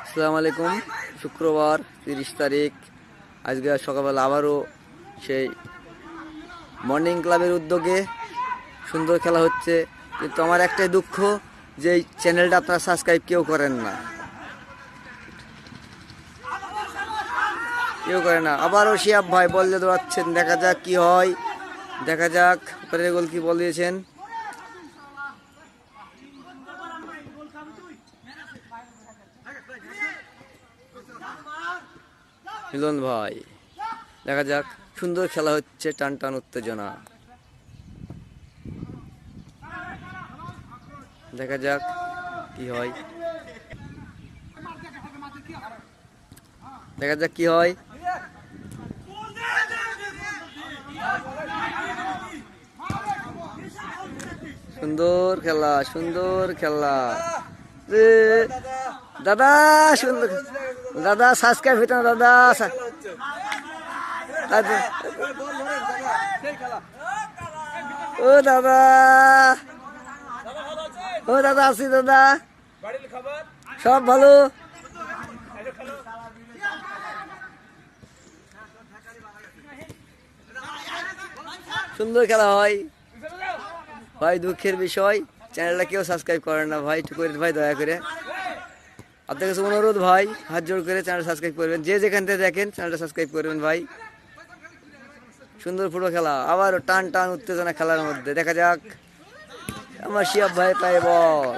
আসসালামু আলাইকুম। শুক্রবার 30 তারিখ। আজকে সকালবেলা আবারও সেই মর্নিং ক্লাবের উদ্যোগে সুন্দর খেলা হচ্ছে, কিন্তু আমার একটাই দুঃখ যে এই চ্যানেলটা আপনারা সাবস্ক্রাইব কেউ করেন না, কেউ করে না। আবারও শিয়াব ভাই বল দিয়ে দৌড়াচ্ছেন, দেখা যাক কি হয়, দেখা যাক। পরের গোল কি বল দিয়েছেন, মিলন ভাই। দেখা যাক, সুন্দর খেলা হচ্ছে, টান টান উত্তেজনা। দেখা যাক কি হয়, দেখা যাক কি হয়। সুন্দর খেলা, সুন্দর খেলা রে দাদা, সুন্দর দাদা। সাবস্ক্রাইব হইতো না দাদা। ও দাদা, ও দাদা, আছি দাদা, সব ভালো। সুন্দর খেলা হয় ভাই, দুঃখের বিষয় চ্যানেলটা কেউ সাবস্ক্রাইব করেন না ভাই, একটু করে ভাই, দয়া করে আপনার কাছে অনুরোধ ভাই, হাত জোর করে চ্যানেল সাবস্ক্রাইব করবেন। যে যেখান থেকে দেখেন চ্যানেলটা সাবস্ক্রাইব করবেন ভাই। সুন্দর ফুটবল খেলা, আবার টান টান উত্তেজনা খেলার মধ্যে। দেখা যাক আমার শিয়াব ভাই পায় বল।